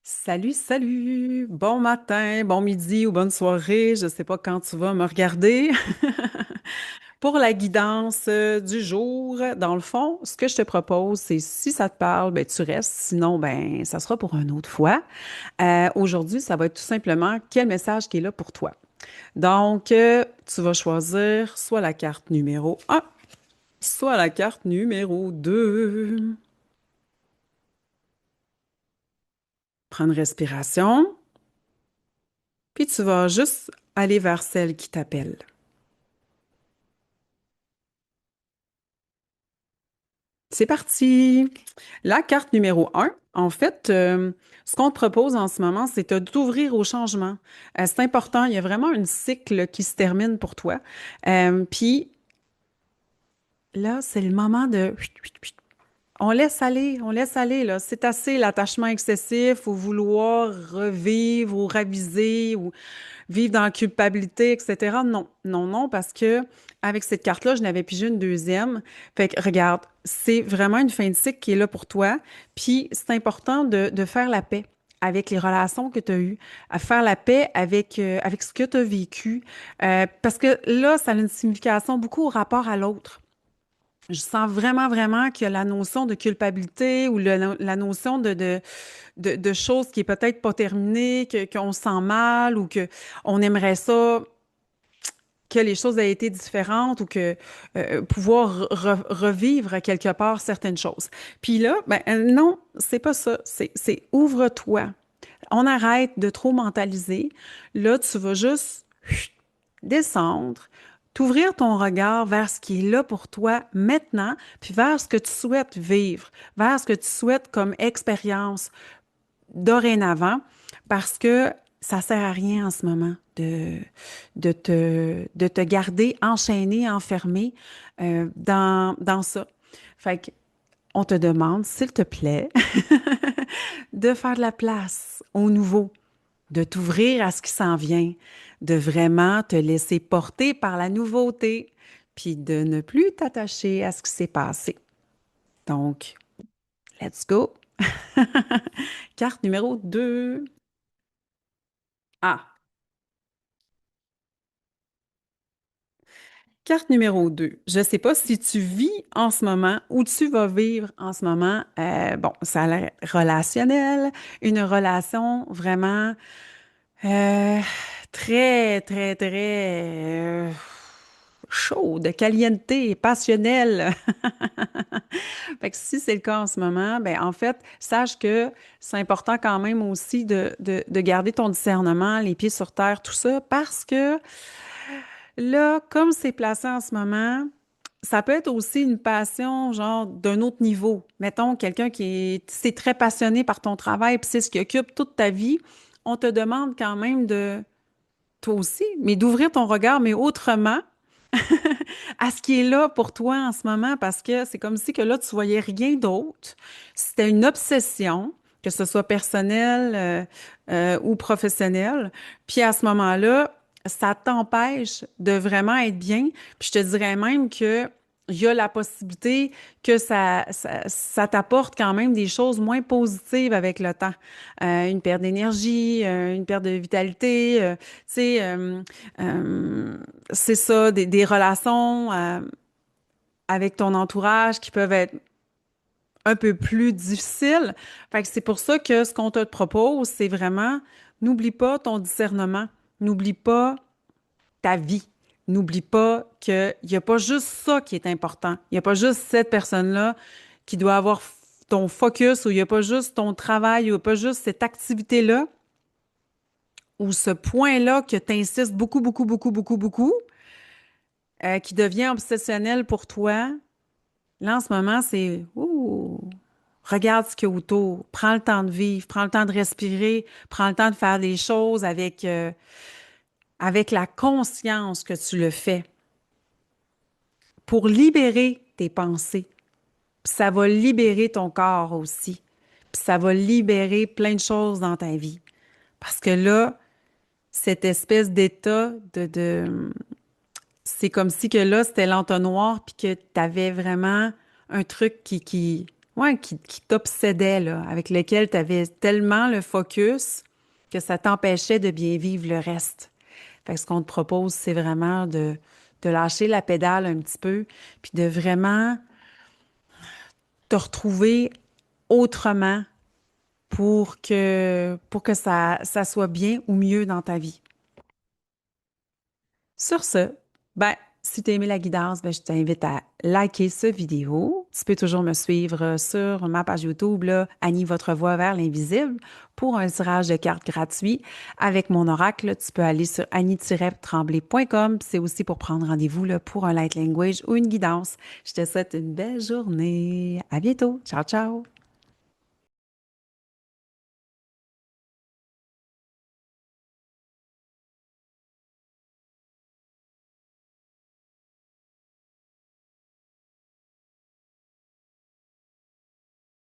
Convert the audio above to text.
Salut, salut! Bon matin, bon midi ou bonne soirée. Je ne sais pas quand tu vas me regarder. Pour la guidance du jour, dans le fond, ce que je te propose, c'est si ça te parle, ben, tu restes. Sinon, ben, ça sera pour une autre fois. Aujourd'hui, ça va être tout simplement quel message qui est là pour toi. Donc, tu vas choisir soit la carte numéro un, soit la carte numéro 2. Prends une respiration, puis tu vas juste aller vers celle qui t'appelle. C'est parti. La carte numéro un, en fait, ce qu'on te propose en ce moment, c'est de t'ouvrir au changement. C'est important, il y a vraiment un cycle qui se termine pour toi. Puis là, c'est le moment de... on laisse aller, là. C'est assez l'attachement excessif ou vouloir revivre ou raviser ou vivre dans la culpabilité, etc. Non, non, non, parce que avec cette carte-là, je n'avais pigé une deuxième. Fait que regarde, c'est vraiment une fin de cycle qui est là pour toi. Puis c'est important de faire la paix avec les relations que tu as eues, à faire la paix avec ce que tu as vécu. Parce que là, ça a une signification beaucoup au rapport à l'autre. Je sens vraiment, vraiment que la notion de culpabilité ou la notion de choses qui est peut-être pas terminée, qu'on se sent mal ou que on aimerait ça que les choses aient été différentes ou que pouvoir revivre quelque part certaines choses. Puis là, ben non, c'est pas ça. C'est ouvre-toi. On arrête de trop mentaliser. Là, tu vas juste descendre, t'ouvrir ton regard vers ce qui est là pour toi maintenant, puis vers ce que tu souhaites vivre, vers ce que tu souhaites comme expérience dorénavant, parce que ça sert à rien en ce moment de te garder enchaîné, enfermé dans ça. Fait que on te demande, s'il te plaît, de faire de la place au nouveau, de t'ouvrir à ce qui s'en vient, de vraiment te laisser porter par la nouveauté, puis de ne plus t'attacher à ce qui s'est passé. Donc, let's go. Carte numéro 2. Ah, carte numéro 2. Je ne sais pas si tu vis en ce moment ou tu vas vivre en ce moment. Bon, ça a l'air relationnel, une relation vraiment Euh, très, très, très chaude, caliente, passionnelle. Fait que si c'est le cas en ce moment, ben en fait, sache que c'est important quand même aussi de garder ton discernement, les pieds sur terre, tout ça, parce que là, comme c'est placé en ce moment, ça peut être aussi une passion, genre, d'un autre niveau. Mettons, quelqu'un c'est très passionné par ton travail, puis c'est ce qui occupe toute ta vie. On te demande quand même toi aussi, mais d'ouvrir ton regard, mais autrement, à ce qui est là pour toi en ce moment, parce que c'est comme si que là, tu voyais rien d'autre. C'était une obsession, que ce soit personnel ou professionnel. Puis à ce moment-là, ça t'empêche de vraiment être bien. Puis je te dirais même que il y a la possibilité que ça t'apporte quand même des choses moins positives avec le temps. Une perte d'énergie, une perte de vitalité, tu sais, c'est ça, des relations avec ton entourage qui peuvent être un peu plus difficiles. Fait que c'est pour ça que ce qu'on te propose, c'est vraiment, n'oublie pas ton discernement, n'oublie pas ta vie, n'oublie pas qu'il n'y a pas juste ça qui est important. Il n'y a pas juste cette personne-là qui doit avoir ton focus ou il n'y a pas juste ton travail ou il n'y a pas juste cette activité-là ou ce point-là que tu insistes beaucoup, beaucoup, beaucoup, beaucoup, beaucoup qui devient obsessionnel pour toi, là, en ce moment, c'est ouh, regarde ce qu'il y a autour, prends le temps de vivre, prends le temps de respirer, prends le temps de faire des choses avec la conscience que tu le fais pour libérer tes pensées. Puis ça va libérer ton corps aussi. Puis ça va libérer plein de choses dans ta vie. Parce que là, cette espèce d'état c'est comme si que là, c'était l'entonnoir, puis que tu avais vraiment un truc qui ouais, qui t'obsédait, là, avec lequel tu avais tellement le focus que ça t'empêchait de bien vivre le reste. Fait que ce qu'on te propose, c'est vraiment de lâcher la pédale un petit peu, puis de vraiment te retrouver autrement pour que ça soit bien ou mieux dans ta vie. Sur ce, ben, si tu as aimé la guidance, ben, je t'invite à liker cette vidéo. Tu peux toujours me suivre sur ma page YouTube, là, Annie, votre voix vers l'invisible, pour un tirage de cartes gratuit avec mon oracle. Tu peux aller sur annie-tremblay.com. C'est aussi pour prendre rendez-vous là, pour un light language ou une guidance. Je te souhaite une belle journée. À bientôt. Ciao, ciao.